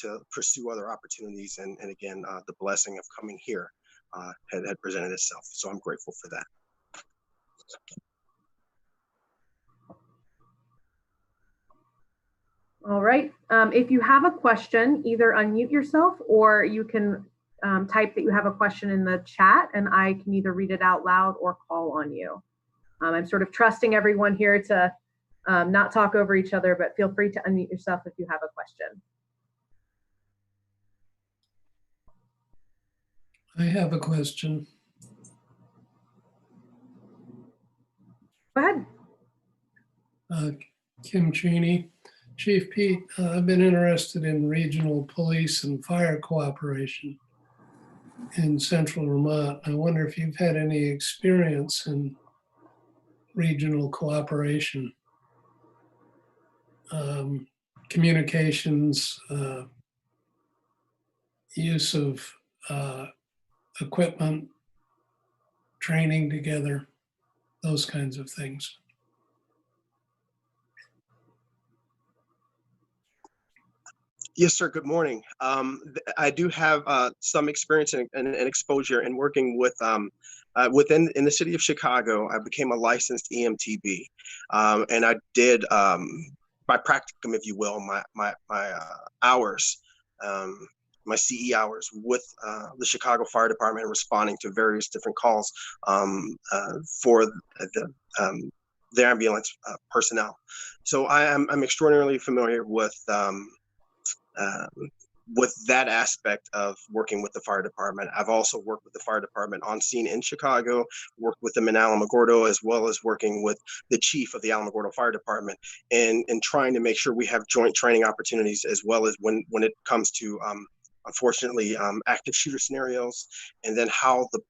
to pursue other opportunities. And again, the blessing of coming here had presented itself. So I'm grateful for that. All right. If you have a question, either unmute yourself or you can type that you have a question in the chat and I can either read it out loud or call on you. I'm sort of trusting everyone here to not talk over each other, but feel free to unmute yourself if you have a question. I have a question. Go ahead. Kim Cheney. Chief Pete, I've been interested in regional police and fire cooperation in central Vermont. I wonder if you've had any experience in regional cooperation, communications, use of equipment, training together, those kinds of things. Yes, sir. Good morning. I do have some experience and exposure in working with within the city of Chicago. I became a licensed EMTB, and I did by practicum, if you will, my hours, my CE hours with the Chicago Fire Department, responding to various different calls for the ambulance personnel. So I'm extraordinarily familiar with that aspect of working with the fire department. I've also worked with the fire department on scene in Chicago, worked with them in Alamogordo, as well as working with the chief of the Alamogordo Fire Department, and trying to make sure we have joint training opportunities, as well as when it comes to, unfortunately, active shooter scenarios, and then how the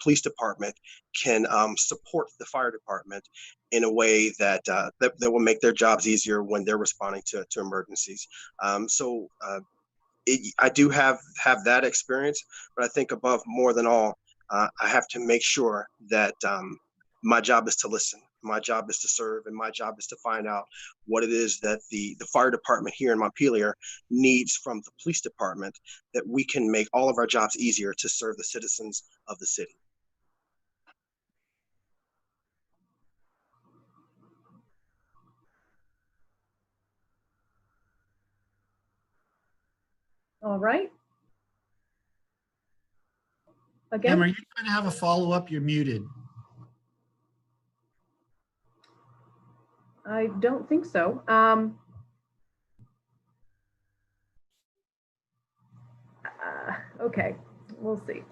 police department can support the fire department in a way that that will make their jobs easier when they're responding to emergencies. I do have that experience, but I think above more than all, I have to make sure that my job is to listen, my job is to serve, and my job is to find out what it is that the fire department here in Montpelier needs from the police department, that we can make all of our jobs easier to serve the citizens of the city. All right. Again, Em, are you going to have a follow-up? You're muted. I don't think so. Okay, we'll see.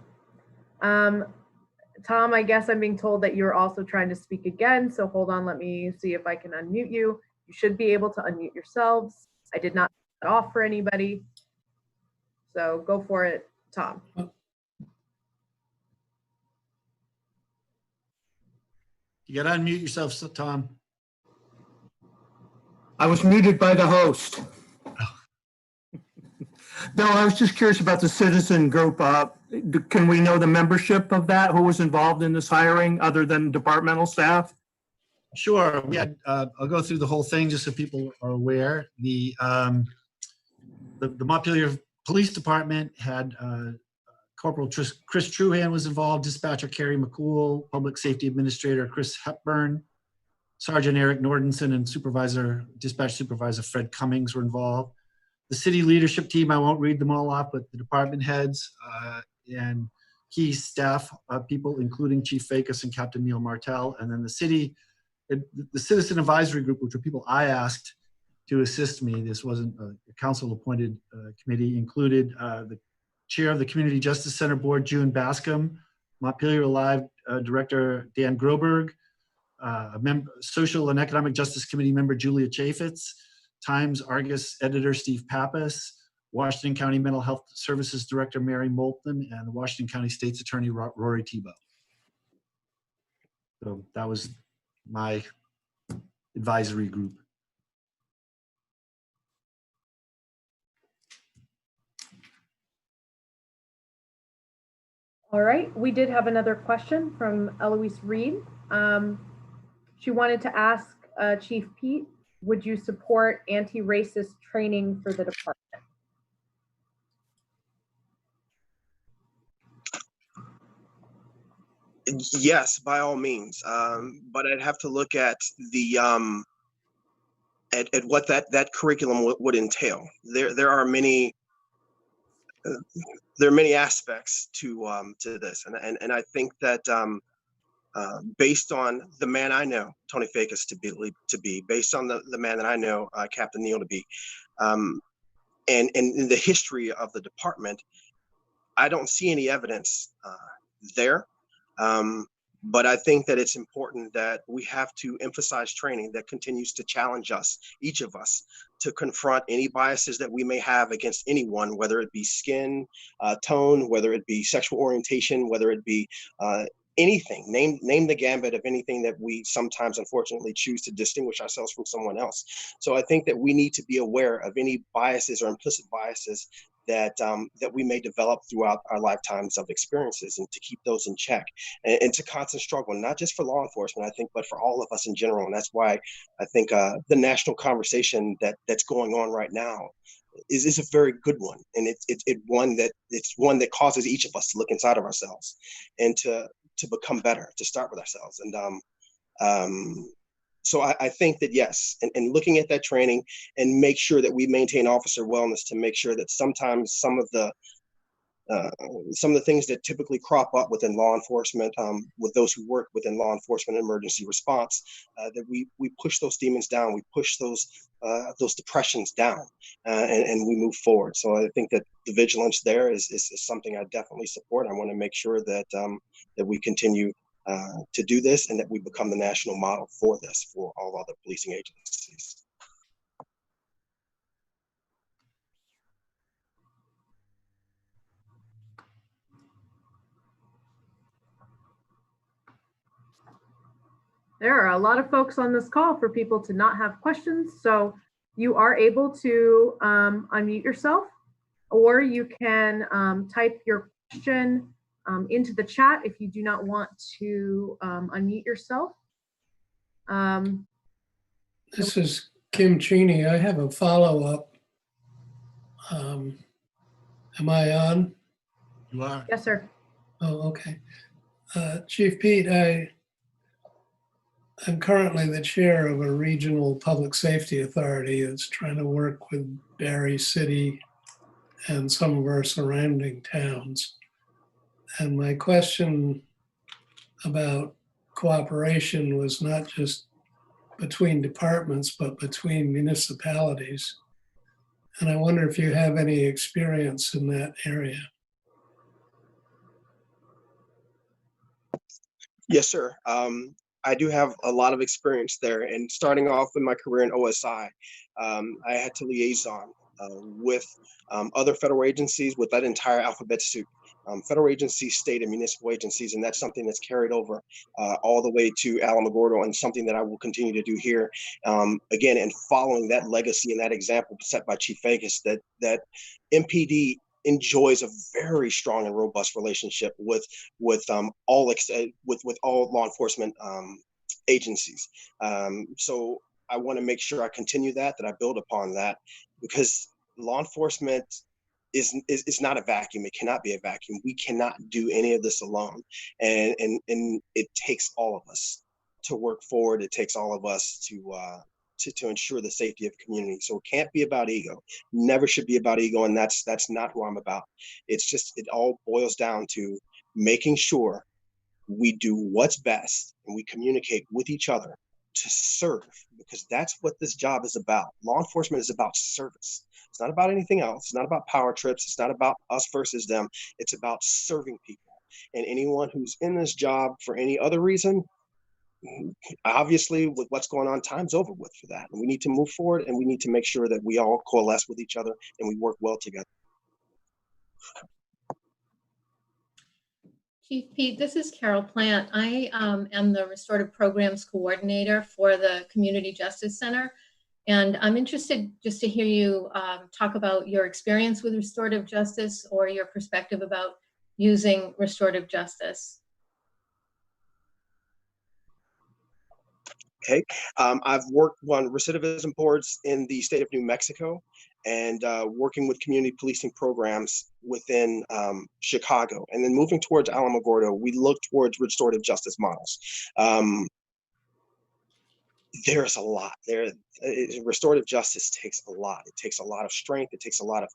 Tom, I guess I'm being told that you're also trying to speak again. So hold on, let me see if I can unmute you. You should be able to unmute yourselves. I did not turn it off for anybody. So go for it, Tom. You got to unmute yourself, Tom. I was muted by the host. No, I was just curious about the citizen group. Can we know the membership of that? Who was involved in this hiring other than departmental staff? Sure. We had, I'll go through the whole thing just so people are aware. The Montpelier Police Department had Corporal Chris Truhan was involved, Dispatcher Carrie McCool, Public Safety Administrator Chris Hepburn, Sergeant Eric Nordenson, and Dispatch Supervisor Fred Cummings were involved. The city leadership team, I won't read them all off, but the department heads and key staff people, including Chief Facos and Captain Neil Martell, and then the citizen advisory group, which were people I asked to assist me. This wasn't a council-appointed committee. Included the chair of the Community Justice Center Board, June Bascom, Montpelier Alive Director Dan Groberg, Social and Economic Justice Committee member Julia Chaffetz, Times Argus editor Steve Pappas, Washington County Mental Health Services Director Mary Moulton, and the Washington County State's Attorney Rory Tebow. So that was my advisory group. All right, we did have another question from Eloise Reed. She wanted to ask Chief Pete, would you support anti-racist training for the department? Yes, by all means. But I'd have to look at the at what that curriculum would entail. There are many aspects to this, and I think that based on the man I know, Tony Facos to be, based on the man that I know, Captain Neal to be, and in the history of the department, I don't see any evidence there. But I think that it's important that we have to emphasize training that continues to challenge us, each of us, to confront any biases that we may have against anyone, whether it be skin tone, whether it be sexual orientation, whether it be anything. Name the gambit of anything that we sometimes, unfortunately, choose to distinguish ourselves from someone else. So I think that we need to be aware of any biases or implicit biases that we may develop throughout our lifetimes of experiences, and to keep those in check, and to constant struggle, not just for law enforcement, I think, but for all of us in general. And that's why I think the national conversation that's going on right now is a very good one, and it's one that causes each of us to look inside of ourselves and to become better, to start with ourselves. And so I think that yes, and looking at that training and make sure that we maintain officer wellness, to make sure that sometimes some of the things that typically crop up within law enforcement, with those who work within law enforcement emergency response, that we push those demons down, we push those depressions down, and we move forward. So I think that the vigilance there is something I definitely support. I want to make sure that that we continue to do this, and that we become the national model for this for all other policing agencies. There are a lot of folks on this call for people to not have questions. So you are able to unmute yourself, or you can type your question into the chat if you do not want to unmute yourself. This is Kim Cheney. I have a follow-up. Am I on? You are. Yes, sir. Oh, okay. Chief Pete, I'm currently the chair of a regional public safety authority that's trying to work with Barry City and some of our surrounding towns. And my question about cooperation was not just between departments, but between municipalities. And I wonder if you have any experience in that area. Yes, sir. I do have a lot of experience there. And starting off in my career in OSI, I had to liaison with other federal agencies, with that entire alphabet soup. Federal agencies, state and municipal agencies, and that's something that's carried over all the way to Alamogordo, and something that I will continue to do here. Again, and following that legacy and that example set by Chief Facos, that MPD enjoys a very strong and robust relationship with all law enforcement agencies. So I want to make sure I continue that I build upon that, because law enforcement is not a vacuum. It cannot be a vacuum. We cannot do any of this alone, and it takes all of us to work forward. It takes all of us to ensure the safety of community. So it can't be about ego. Never should be about ego, and that's not who I'm about. It's just, it all boils down to making sure we do what's best and we communicate with each other to serve, because that's what this job is about. Law enforcement is about service. It's not about anything else. It's not about power trips. It's not about us versus them. It's about serving people. And anyone who's in this job for any other reason, obviously with what's going on, time's over with for that. And we need to move forward, and we need to make sure that we all coalesce with each other and we work well together. Chief Pete, this is Carol Plant. I am the Restorative Programs Coordinator for the Community Justice Center. And I'm interested just to hear you talk about your experience with restorative justice, or your perspective about using restorative justice. Okay, I've worked on recidivism boards in the state of New Mexico, and working with community policing programs within Chicago. And then moving towards Alamogordo, we look towards restorative justice models. There's a lot there. Restorative justice takes a lot. It takes a lot of strength. It takes a lot of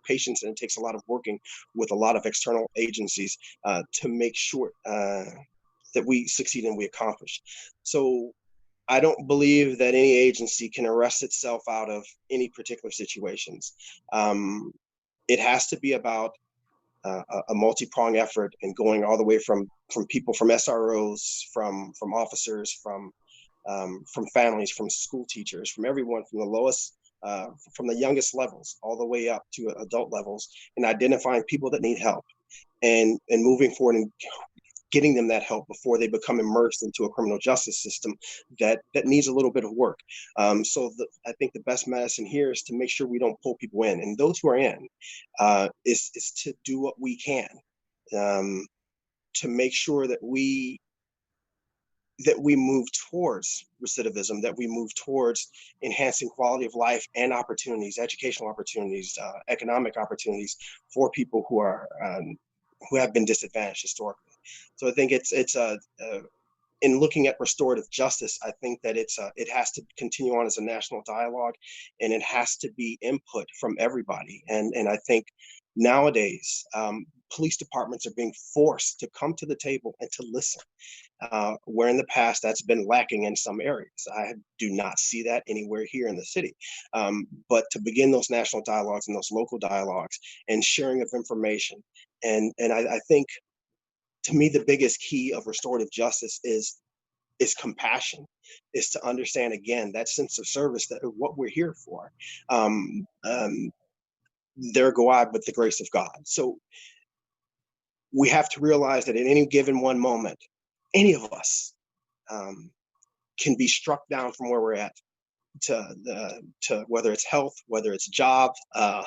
patience, and it takes a lot of working with a lot of external agencies to make sure that we succeed and we accomplish. So I don't believe that any agency can arrest itself out of any particular situations. It has to be about a multi-pronged effort, and going all the way from people, from SROs, from officers, from families, from school teachers, from everyone, from the lowest, from the youngest levels, all the way up to adult levels, and identifying people that need help, and moving forward and getting them that help before they become immersed into a criminal justice system that needs a little bit of work. So I think the best medicine here is to make sure we don't pull people in, and those who are in, is to do what we can to make sure that we move towards recidivism, that we move towards enhancing quality of life and opportunities, educational opportunities, economic opportunities for people who have been disadvantaged historically. So I think it's in looking at restorative justice, I think that it has to continue on as a national dialogue, and it has to be input from everybody. And I think nowadays, police departments are being forced to come to the table and to listen. Where in the past that's been lacking in some areas. I do not see that anywhere here in the city. But to begin those national dialogues and those local dialogues and sharing of information. And I think, to me, the biggest key of restorative justice is compassion, is to understand, again, that sense of service, that what we're here for. There go I, but the grace of God. So we have to realize that at any given one moment, any of us can be struck down from where we're at to whether it's health, whether it's job. I've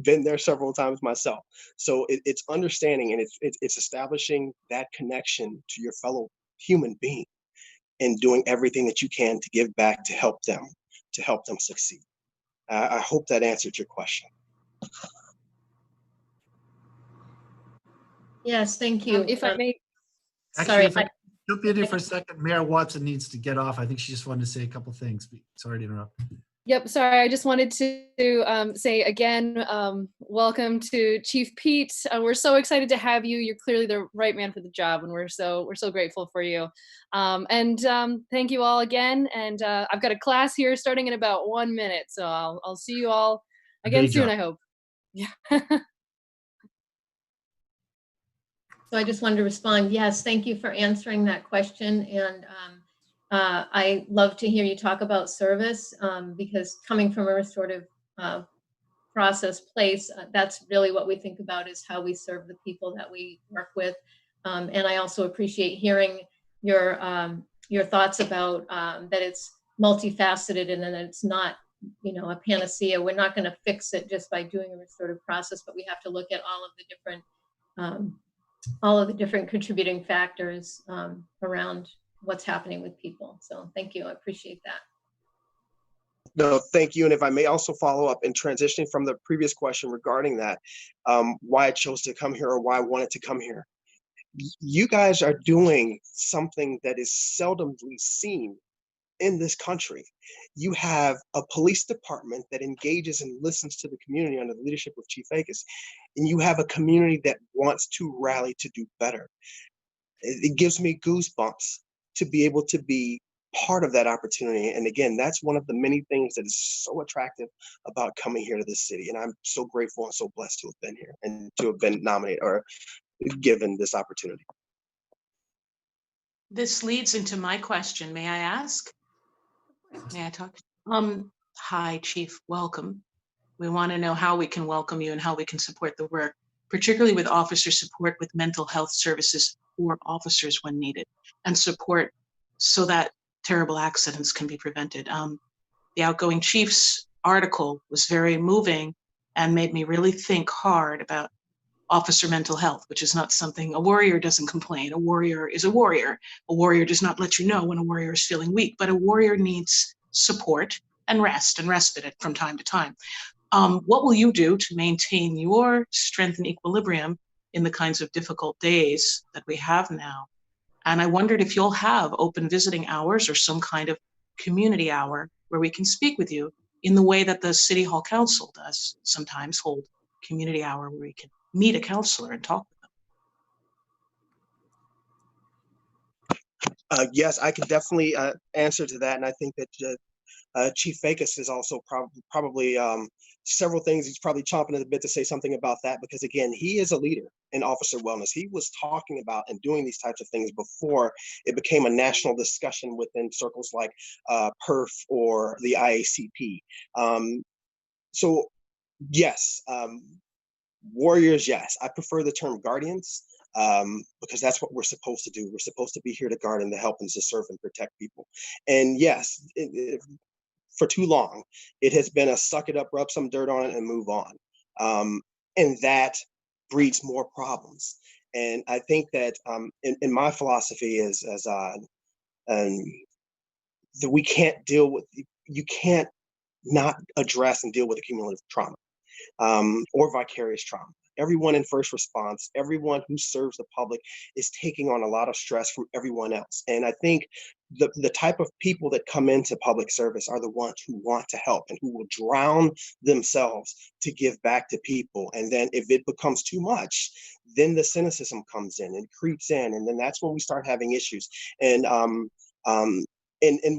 been there several times myself. So it's understanding, and it's establishing that connection to your fellow human being, and doing everything that you can to give back to help them succeed. I hope that answered your question. Yes, thank you. If I may. Actually, Sorry. if I jump in here for a second, Mayor Watson needs to get off. I think she just wanted to say a couple things. Sorry to interrupt. Yep, sorry, I just wanted to say again, welcome to Chief Pete. We're so excited to have you. You're clearly the right man for the job, and we're so grateful for you. Thank you all again. And I've got a class here starting in about 1 minute, so I'll see you all again soon, I hope. Yeah. So I just wanted to respond. Yes, thank you for answering that question. And I love to hear you talk about service, because coming from a restorative process place, that's really what we think about, is how we serve the people that we work with. And I also appreciate hearing your thoughts about that it's multifaceted, and that it's not, a panacea. We're not going to fix it just by doing a restorative process, but we have to look at all of the different contributing factors around what's happening with people. So thank you. I appreciate that. No, thank you. And if I may also follow up, in transitioning from the previous question regarding that, why I chose to come here, or why I wanted to come here. You guys are doing something that is seldomly seen in this country. You have a police department that engages and listens to the community under the leadership of Chief Facos, and you have a community that wants to rally to do better. It gives me goosebumps to be able to be part of that opportunity. And again, that's one of the many things that is so attractive about coming here to this city. And I'm so grateful and so blessed to have been here and to have been nominated or given this opportunity. This leads into my question. May I ask? May I talk? Hi, Chief. Welcome. We want to know how we can welcome you and how we can support the work, particularly with officer support with mental health services for officers when needed, and support so that terrible accidents can be prevented. The outgoing chief's article was very moving and made me really think hard about officer mental health, which is not something, a warrior doesn't complain. A warrior is a warrior. A warrior does not let you know when a warrior is feeling weak, but a warrior needs support and rest and respite it from time to time. What will you do to maintain your strength and equilibrium in the kinds of difficult days that we have now? And I wondered if you'll have open visiting hours or some kind of community hour where we can speak with you in the way that the City Hall Council does sometimes hold community hour where we can meet a counselor and talk with them. Yes, I could definitely answer to that. And I think that Chief Facos is also probably several things. He's probably chomping at the bit to say something about that, because again, he is a leader in officer wellness. He was talking about and doing these types of things before it became a national discussion within circles like PERF or the IACP. So yes, warriors, yes. I prefer the term guardians, because that's what we're supposed to do. We're supposed to be here to guard and to help and to serve and protect people. And yes, for too long, it has been a suck it up, rub some dirt on it, and move on. And that breeds more problems. And I think that in my philosophy is that we can't deal with, you can't not address and deal with accumulative trauma or vicarious trauma. Everyone in first response, everyone who serves the public is taking on a lot of stress from everyone else. And I think the type of people that come into public service are the ones who want to help and who will drown themselves to give back to people. And then if it becomes too much, then the cynicism comes in and creeps in. And then that's when we start having issues. And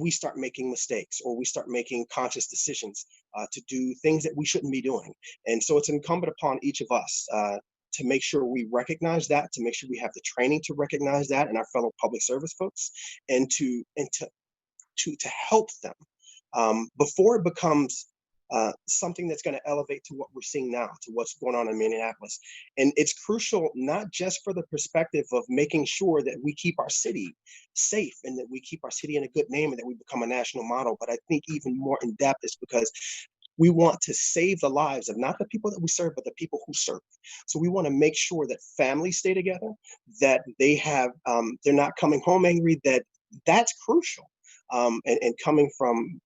we start making mistakes, or we start making conscious decisions to do things that we shouldn't be doing. And so it's incumbent upon each of us to make sure we recognize that, to make sure we have the training to recognize that in our fellow public service folks, and to help them before it becomes something that's going to elevate to what we're seeing now, to what's going on in Minneapolis. And it's crucial, not just for the perspective of making sure that we keep our city safe and that we keep our city in a good name and that we become a national model, but I think even more in depth is because we want to save the lives of not the people that we serve, but the people who serve. So we want to make sure that families stay together, that they have, they're not coming home angry, that's crucial. And coming from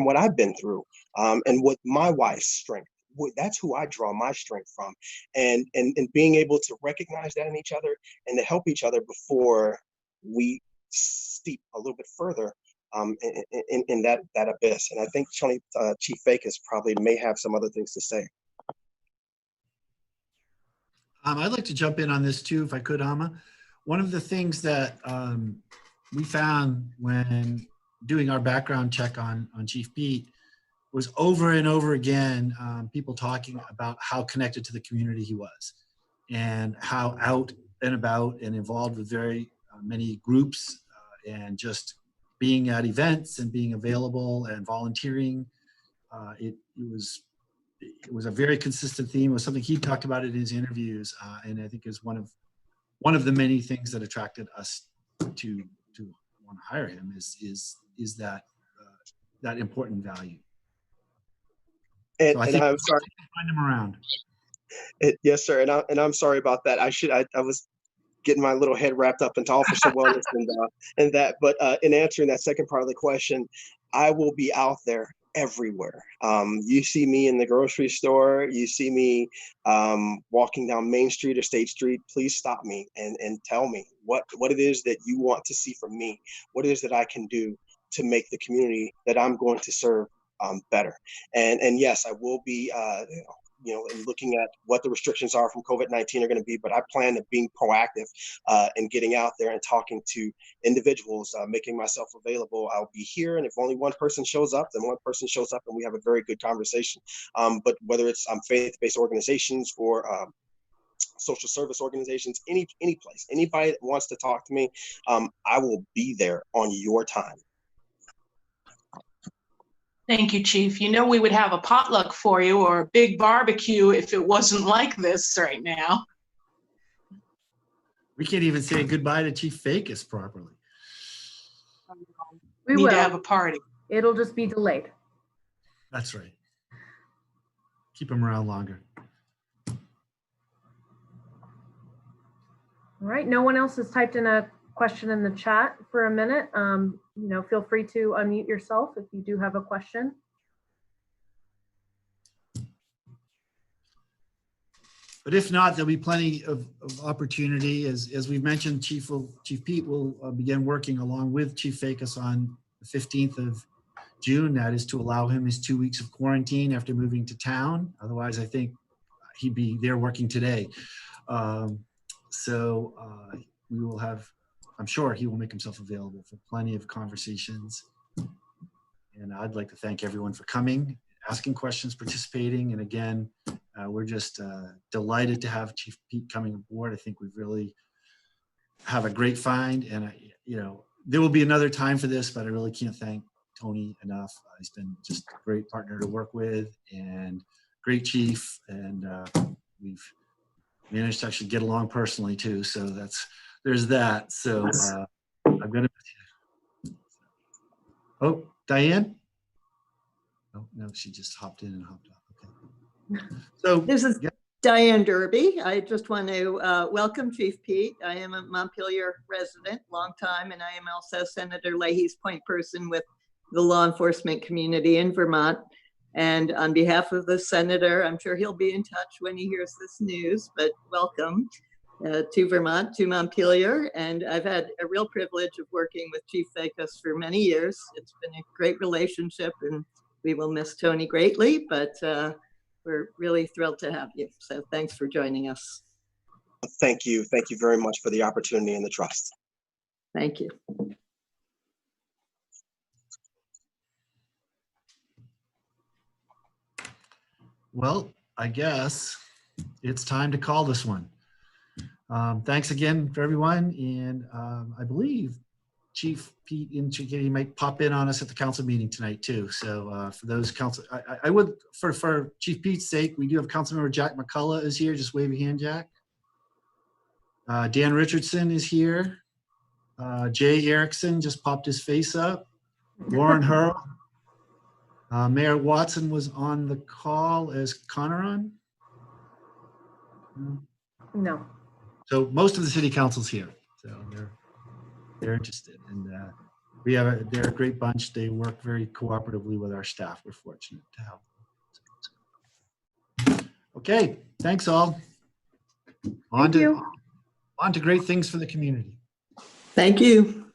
what I've been through, and with my wife's strength, that's who I draw my strength from, and being able to recognize that in each other and to help each other before we steep a little bit further in that abyss. And I think Chief Facos probably may have some other things to say. I'd like to jump in on this too, if I could, Amma. One of the things that we found when doing our background check on Chief Pete was over and over again, people talking about how connected to the community he was, and how out and about and involved with very many groups, and just being at events and being available and volunteering. It was a very consistent theme. It was something he talked about in his interviews, and I think is one of the many things that attracted us to want to hire him is that important value. And, so I and think I'm sorry. Find him around. Yes, sir. And I'm sorry about that. I was getting my little head wrapped up into officer wellness and that. But in answering that second part of the question, I will be out there everywhere. You see me in the grocery store, you see me walking down Main Street or State Street, please stop me and tell me what it is that you want to see from me, what it is that I can do to make the community that I'm going to serve better. And yes, I will be and looking at what the restrictions are from COVID-19 are going to be, but I plan on being proactive and getting out there and talking to individuals, making myself available. I'll be here, and if only one person shows up, then one person shows up and we have a very good conversation. But whether it's faith-based organizations or social service organizations, any place, anybody that wants to talk to me, I will be there on your time. Thank you, Chief. You know, we would have a potluck for you or a big barbecue if it wasn't like this right now. We can't even say goodbye to Chief Facos properly. We need will to have a party. It'll just be delayed. That's right. Keep him around longer. All right. No one else has typed in a question in the chat for a minute. Feel free to unmute yourself if you do have a question. But if not, there'll be plenty of opportunity. As we've mentioned, Chief Pete will begin working along with Chief Facos on the 15th of June. That is to allow him his 2 weeks of quarantine after moving to town. Otherwise, I think he'd be there working today. We will have, I'm sure he will make himself available for plenty of conversations. And I'd like to thank everyone for coming, asking questions, participating. And again, we're just delighted to have Chief Pete coming aboard. I think we really have a great find. And, there will be another time for this, but I really can't thank Tony enough. He's been just a great partner to work with and great chief. And we've managed to actually get along personally too. So there's that. So I'm going to, oh, Diane? Oh, no, she just hopped in and hopped off. Okay. So this is Diane Derby. I just want to welcome Chief Pete. I am a Montpelier resident, long time, and I am also Senator Leahy's point person with the law enforcement community in Vermont. And on behalf of the senator, I'm sure he'll be in touch when he hears this news, but welcome to Vermont, to Montpelier. And I've had a real privilege of working with Chief Facos for many years. It's been a great relationship, and we will miss Tony greatly, but we're really thrilled to have you. So thanks for joining us. Thank you. Thank you very much for the opportunity and the trust. Thank you. Well, I guess it's time to call this one. Thanks again for everyone. And I believe Chief Pete he might pop in on us at the council meeting tonight too. So for those council, I would, for Chief Pete's sake, we do have Councilmember Jack McCullough is here. Just wave your hand, Jack. Dan Richardson is here. Jay Erickson just popped his face up. Lauren Hurl. Mayor Watson was on the call. Is Connor on? No. So most of the city council's here. So they're interested. And they're a great bunch. They work very cooperatively with our staff. We're fortunate to have them. Okay, thanks all. On to great things for the community. Thank you.